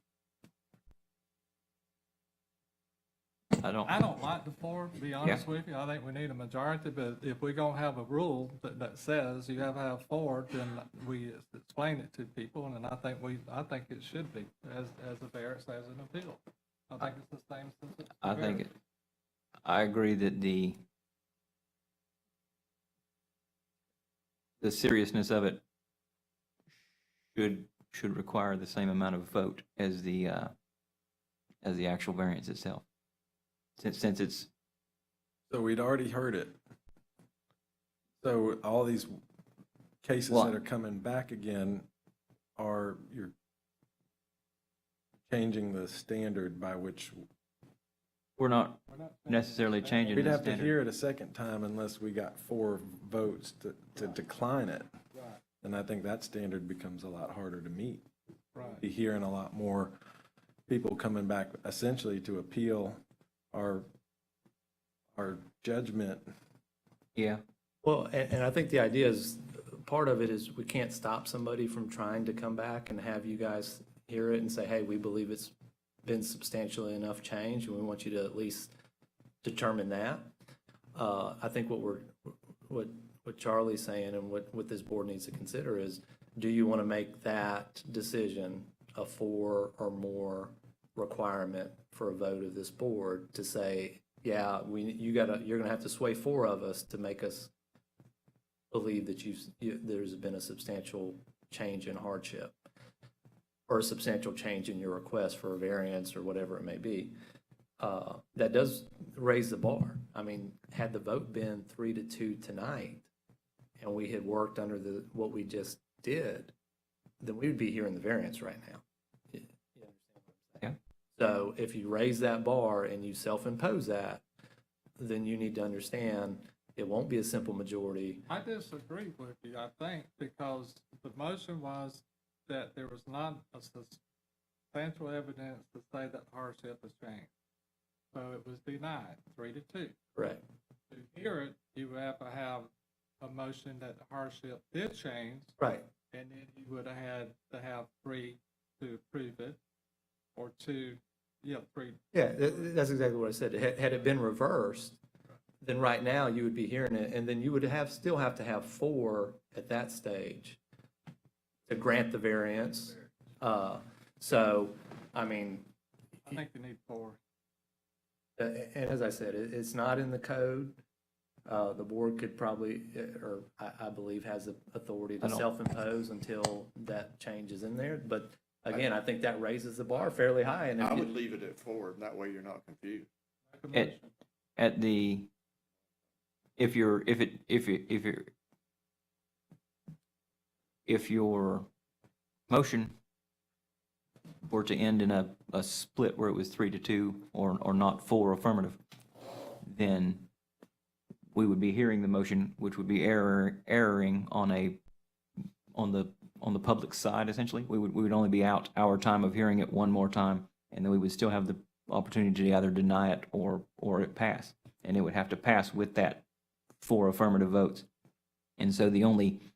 I don't, I don't like the four, to be honest with you. I think we need a majority, but if we're gonna have a rule that says you have to have four, then we explain it to people, and I think it should be as a variance, as an appeal. I think it's the same since it's a I think, variance. I agree that the seriousness of it should require the same amount of vote as the actual variance itself. Since it's, So we'd already heard it. So all these cases Well- that are coming back again you're changing the standard by which, we're not necessarily changing we'd the have to standard. hear it a second time unless we got 4 votes to decline it. And I think that standard becomes a lot harder to meet. Right. Be hearing a lot more people coming back essentially to appeal our judgment. Yeah, Well, and I think the idea is, part of it is we can't stop somebody from trying to come back and have you guys hear it and say, hey, we believe it's been substantially enough change, and we want you to at least determine that. I think what Charlie's saying and what this board needs to consider is, do you want to make that decision a 4 or more requirement for a vote of this board to say, yeah, you're gonna have to sway 4 of us to make us believe that there's been a substantial change in hardship, or a substantial change in your request for a variance or whatever it may be. That does raise the bar. I mean, had the vote been 3-2 tonight, and we had worked under what we just did, then we would be here in the variance right now. You understand what I'm saying? So if you raise that bar and you self-impose that, then you need to understand it won't be a simple majority. I disagree with you, I think, because the motion was that there was not a substantial evidence to say that hardship has changed. So it was denied, 3-2. Correct. To hear it, you would have to have a motion that the hardship did change, Right. and then you would have had to have 3 to approve it, or 2, 3. Yeah, that's exactly what I said. Had it been reversed, then right now you would be hearing it, and then you would still have to have 4 at that stage to grant the variance. So, I mean, I think you need 4. and as I said, it's not in the code. The board could probably, or I believe has the authority to self-impose until that change is in there. But again, I think that raises the bar fairly high. And I would leave it at 4, and that way you're not confused. at the, if your motion were to end in a split where it was 3-2 or not 4 affirmative, then we would be hearing the motion, which would be erring on the public side, essentially. We would only be out our time of hearing it one more time, and then we would still have the opportunity to either deny it or it pass. And it would have to pass with that 4 affirmative votes. And so the only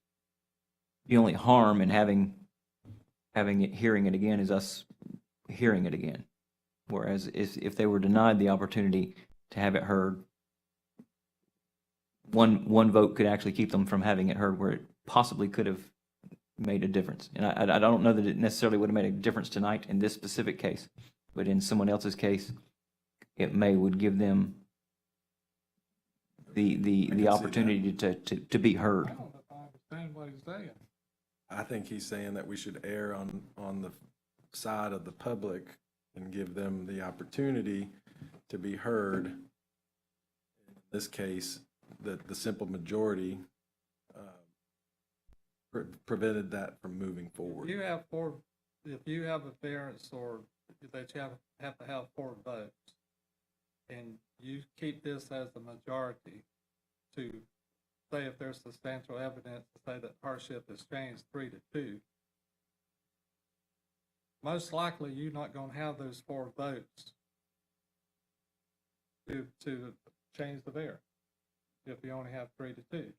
harm in having it, hearing it again, is us hearing it again. Whereas if they were denied the opportunity to have it heard, one vote could actually keep them from having it heard, where it possibly could have made a difference. And I don't know that it necessarily would have made a difference tonight in this specific case, but in someone else's case, it would give them the opportunity to be heard. I don't know if I understand what he's saying. I think he's saying that we should err on the side of the public and give them the opportunity to be heard. In this case, that the simple majority prevented that from moving forward. If you have a variance or that you have to have 4 votes, and you keep this as the majority to say if there's substantial evidence to say that hardship has changed 3-2, most likely you're not going to have those 4 votes to change the variance if you only have 3-2.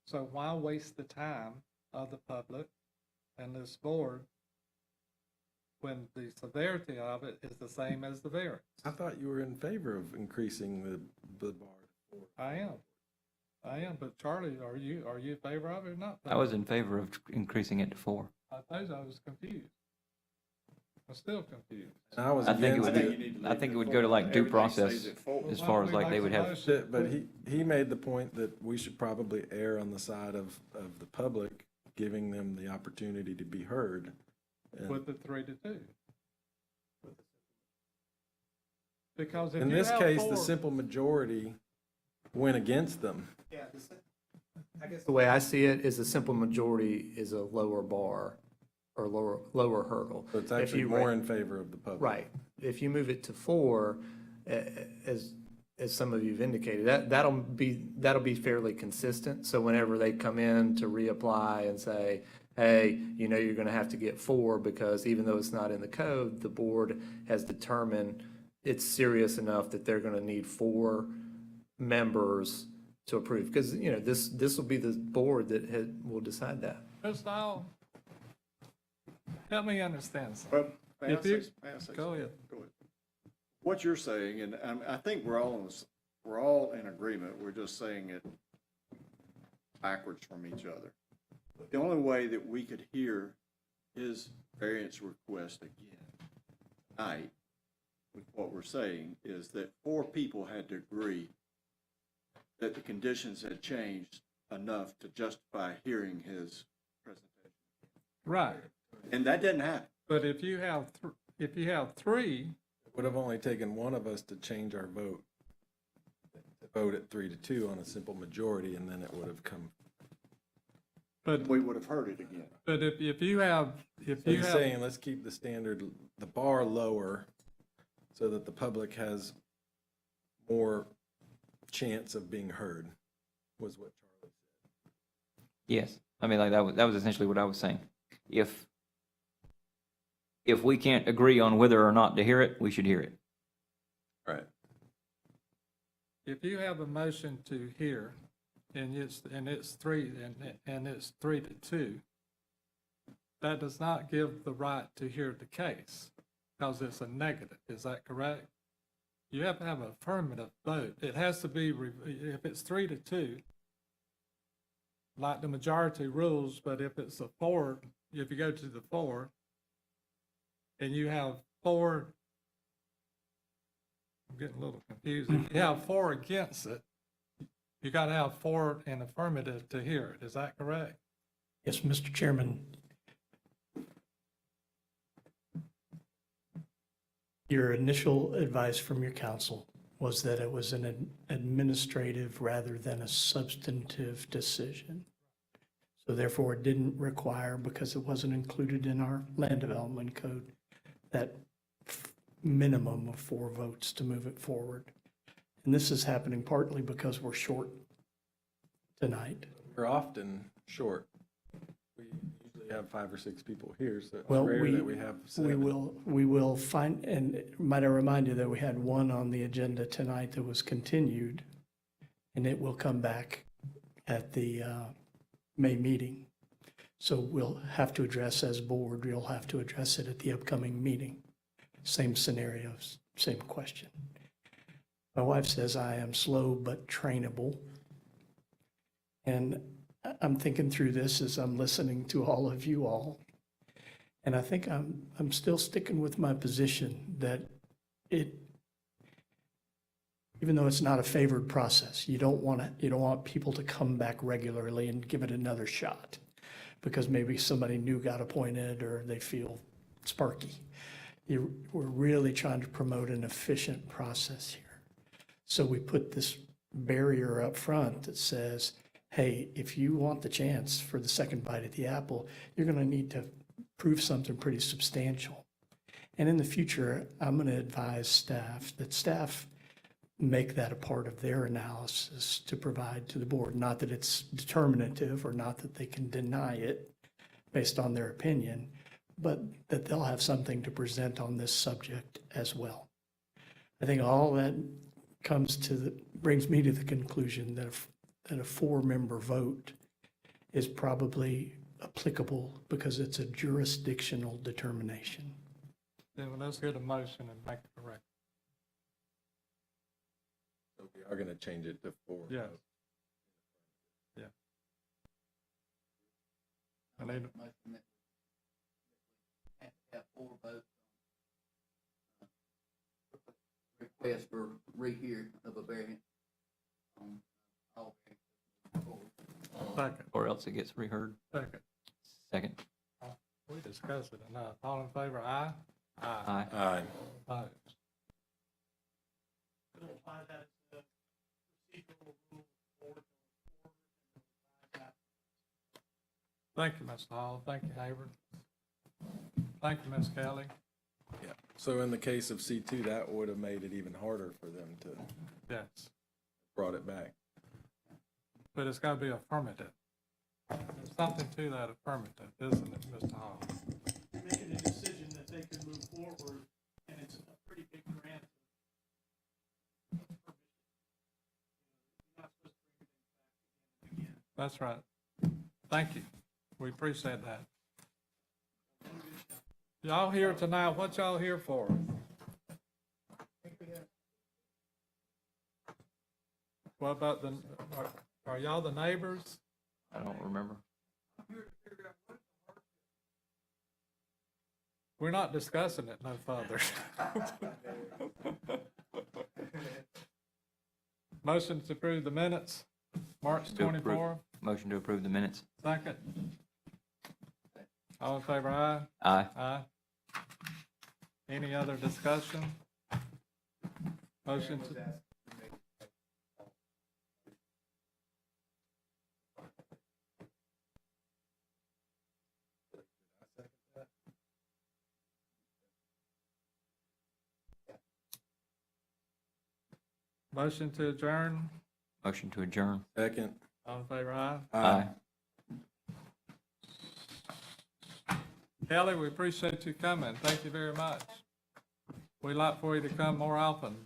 So why waste the time of the public and this board when the severity of it is the same as the variance. I thought you were in favor of increasing the bar. I am, but Charlie, are you in favor of it or not? I was in favor of increasing it to 4. I suppose I was confused. I'm still confused. And I was I think it against would it. I think it would go to like due process as far as like they would have. But he made the point that we should probably err on the side of the public, giving them the opportunity to be heard. And With the 3-2. Because if in you this have case, 4, the simple majority went against them. Yeah, I guess the way I see it is a simple majority is a lower bar or lower hurdle. So it's If actually you more ra- in favor of the public. Right. If you move it to 4, as some of you've indicated, that'll be fairly consistent. So whenever they come in to reapply and say, hey, you're gonna have to get 4 because even though it's not in the code, the board has determined it's serious enough that they're gonna need 4 members to approve. Because, this will be the board that will decide that. Mr. Hall, help me understand something. Well, may I If you- say- may I say Go something? ahead. Go ahead. What you're saying, and I think we're all in agreement, we're just saying it backwards from each other. The only way that we could hear his variance request again tonight, with what we're saying, is that 4 people had to agree that the conditions had changed enough to justify hearing his presentation. Right. And that didn't happen. But if you have 3, It would have only taken one of us to change our vote. To vote at 3-2 on a simple majority, and then it would have come. but We would have heard it again. if you have, So he's saying, let's keep the standard, the bar lower, so that the public has more chance of being heard, was what Charlie said. Yes, I mean, like that was essentially what I was saying. If we can't agree on whether or not to hear it, we should hear it. Right. if you have a motion to hear, and it's 3, and it's 3-2, that does not give the right to hear the case, because it's a negative, is that correct? You have to have an affirmative vote. It has to be, if it's 3-2, like the majority rules, but if it's a 4, if you go to the 4, and you have 4, I'm getting a little confused. If you have 4 against it, you got to have 4 in affirmative to hear it. Is that correct? Yes, Mr. Chairman. Your initial advice from your counsel was that it was an administrative rather than a substantive decision. So therefore, it didn't require, because it wasn't included in our land development code, that minimum of 4 votes to move it forward. And this is happening partly because we're short tonight. We're often short. We usually have 5 or 6 people here, so it's Well, rare that we have 7. we will find, and might I remind you that we had 1 on the agenda tonight that was continued, and it will come back at the May meeting. So we'll have to address as board, you'll have to address it at the upcoming meeting. Same scenarios, same question. My wife says I am slow but trainable. And I'm thinking through this as I'm listening to all of you all. And I think I'm still sticking with my position that even though it's not a favored process, you don't want people to come back regularly and give it another shot because maybe somebody new got appointed or they feel sparky. We're really trying to promote an efficient process here. So we put this barrier up front that says, hey, if you want the chance for the second bite at the apple, you're going to need to prove something pretty substantial. And in the future, I'm going to advise staff that staff make that a part of their analysis to provide to the board. Not that it's determinative or not that they can deny it based on their opinion, but that they'll have something to present on this subject as well. I think all that brings me to the conclusion that a 4-member vote is probably applicable because it's a jurisdictional determination. Then let's get a motion and make the record. So we are gonna change it to 4. Yes. Yeah. I need, Motion that we have to have 4 votes on request for rehearing of a variance on all variances. second, Or else it gets reheard. second. Second. We discussed it enough. All in favor, aye? Aye. Aye. Opposed? Thank you, Mr. Hall. Thank you, Hayward. Thank you, Ms. Kelly. Yeah. So in the case of C2, that would have made it even harder for them to Yes, brought it back. but it's got to be affirmative. There's something to that affirmative, isn't it, Mr. Hall? Making a decision that they can move forward, and it's a pretty big grant. That's right. Thank you. We appreciate that. Y'all here tonight, what y'all here for? What about are y'all the neighbors? I don't remember. We're not discussing it no further. Motion to approve the minutes, March To approve. 24, Motion to approve the minutes. second. All in favor, aye? Aye. Aye. Any other discussion? Motion to, motion to adjourn, Motion to adjourn. Second. all in favor, aye? Aye. Kelly, we appreciate you coming. Thank you very much. We'd like for you to come more often.